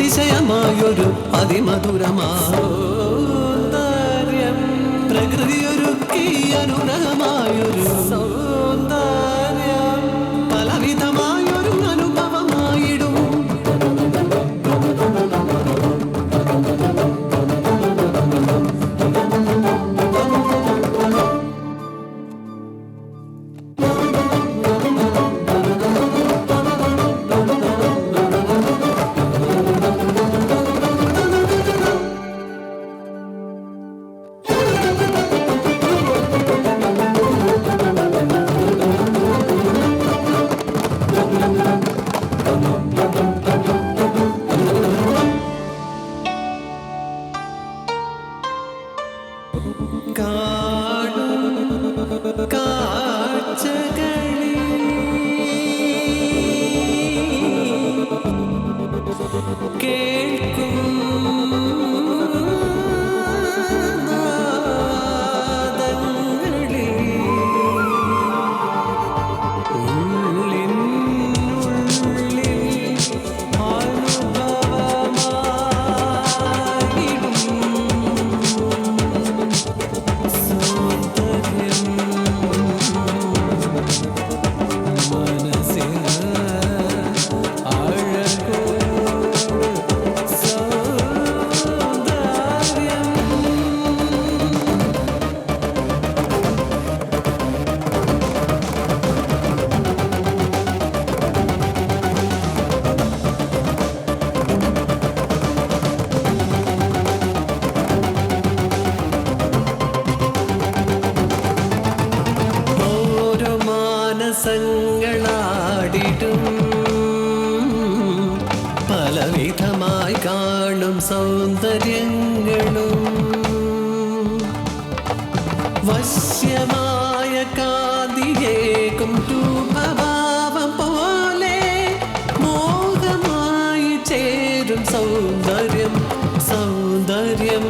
അതിശയമായൊരു അതിമധുരമാര്യം പ്രകൃതിയൊരുക്കി അനുഗ്രഹമായൊരു സൗന്ദര്യം പലവിധമായൊരു അനുഭവമായിടും ാടിടും പലവിധമായി കാണും സൗന്ദര്യങ്ങളും വശ്യമായ കാതിയേക്കും രൂപഭാവം പോലെ മോഹമായി ചേരും സൗന്ദര്യം സൗന്ദര്യം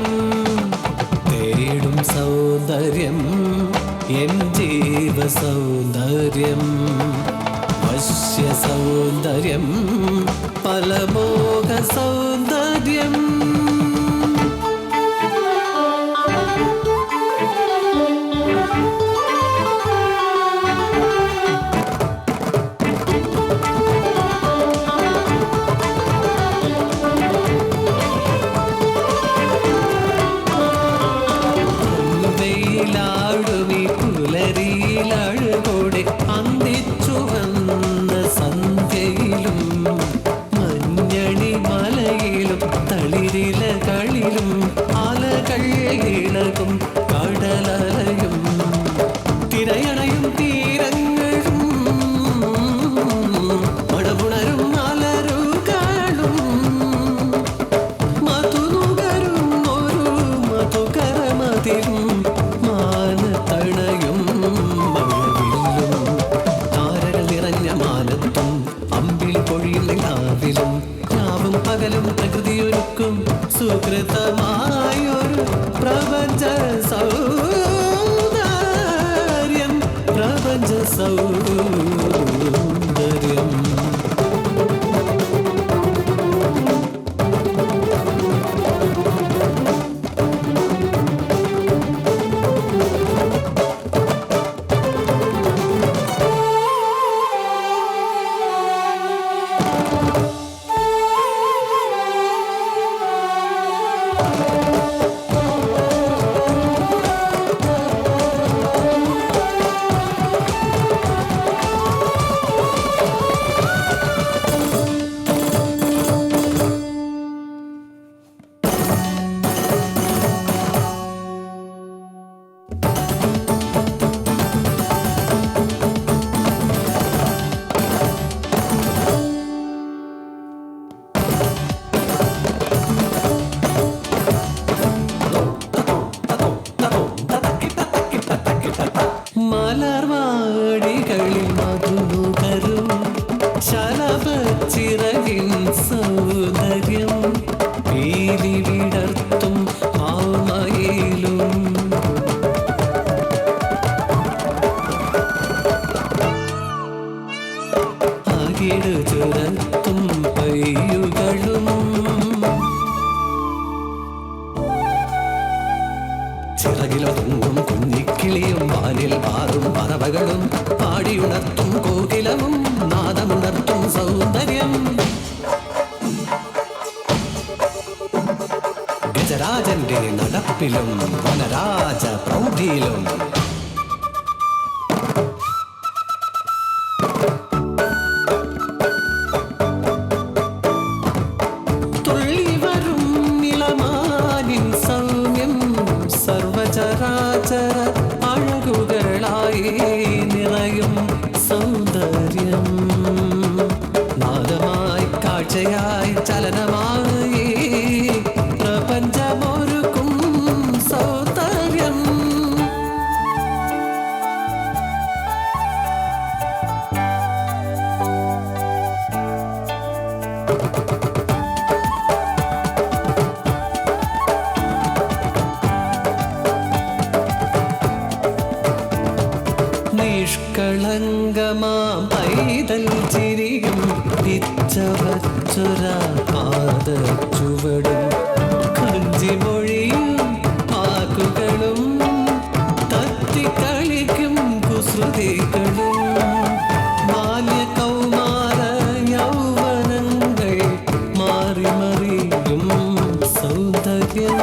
തേടും സൗന്ദര്യം എൻ ജീവ സൗന്ദര്യം വശ്യ സൗന്ദര്യം പലമോഹ സൗന്ദര്യം പുലരിയിലഴകോടെ അന്തിച്ചു വന്ന സന്ധ്യയിലും മഞ്ഞണി മലയിലും തളിരിലകളിലും അലകൾ ഇളകും കടലലയും തിരയണയും തീരങ്ങളും മണമുണരും മലരുകളും മധുനുകരും ഒരു മധുകരമതിലും മാനത്തണയും മഴവില്ലും താരകൾ നിറഞ്ഞ മാനത്തും അമ്പിളി പൊഴിയുന്ന കാവിലും രാവും പകലും പ്രകൃതിയൊരുക്കും സുകൃതമായൊരു പ്രപഞ്ച സൗന്ദര്യം പ്രപഞ്ച സൗന്ദര്യം മലർവാടികളിൽ മധുനുകരും ശലഭച്ചിറകിൻ സൗന്ദര്യം പീലി വിടർത്തും മാമയിലും അകിടു ചുരത്തും പയ്യുകളും തൂങ്ങും കുഞ്ഞിക്കിളിയും വാനിൽ പാറും പറവകളും പാടിയുണർത്തും കോകിലവും നാദമുണർത്തും സൗന്ദര്യം. ഗജരാജന്റെ നടപ്പിലും വനരാജ പ്രൗഢിയിലും സർവചരാചര അഴകുകളായി നിറയും സൗന്ദര്യം. നാദമായി കാഴ്ചയായി ചലനമായി പ്രപഞ്ചമൊരുക്കും സൗന്ദര്യം. നിഷ്കളങ്കമാം പൈതൽ ചിരിയും പിച്ചവച്ചൊര പാദച്ചുവടും കഞ്ചിമൊഴിയും വാക്കുകളും തത്തിക്കളിക്കും കുസൃതികളും ബാല്യകൗമാര യൗവനങ്ങൾ മാറി മറിയും സൗന്ദര്യം.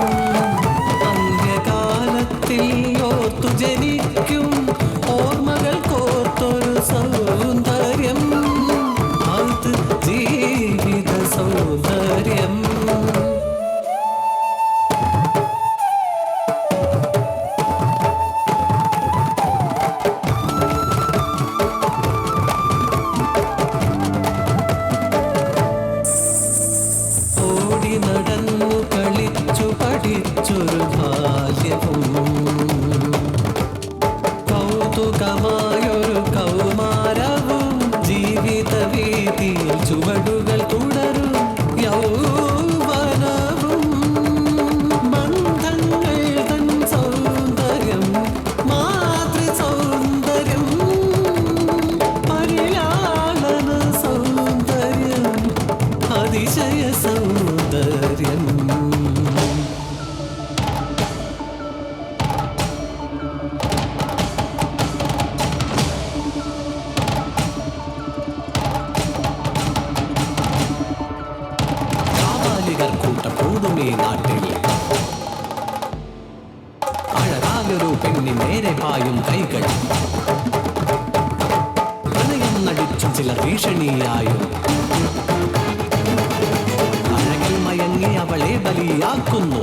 അന്ത്യകാലത്തിൽ ഓർത്തു ജനിക്കും ഓർമ്മകൾ കോർത്തൊരു സൗന്ദര്യം. അത് ജീവിത സൗന്ദര്യം. ഓടി നടന്നു കളിച്ചു പഠിച്ചൊരു ബാല്യവും കൗതുകമായൊരു കൗമാരവും ജീവിത വീതിയിൽ ചുവടുകൾ തുടരും യൗവനവും. ബന്ധങ്ങൾ തൻ സൗന്ദര്യം മാതൃ സൗന്ദര്യം പരിലാളന സൗന്ദര്യം അതിശയ സൗന്ദര്യം. കൂട്ടക്കൂടുമീ നാട്ടിൽ അഴകാലൊരു പെണ്ണി നേരെ പായും കൈകൾ പ്രണയം നടിച്ചു ചിലർ ഭീഷണിയായും അഴകിൽ മയങ്ങി അവളെ ബലിയാക്കുന്നു.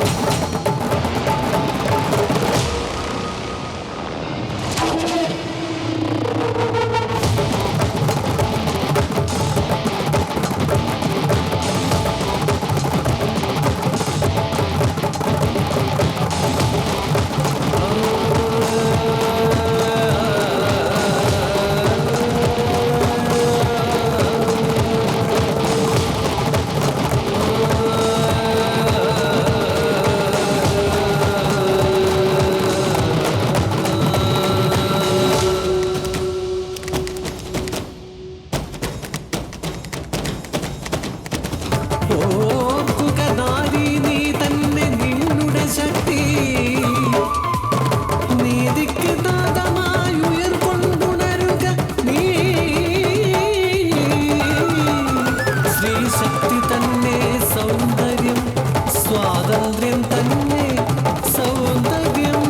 സ്വാതന്ത്ര്യം തന്നെ സൗന്ദര്യം.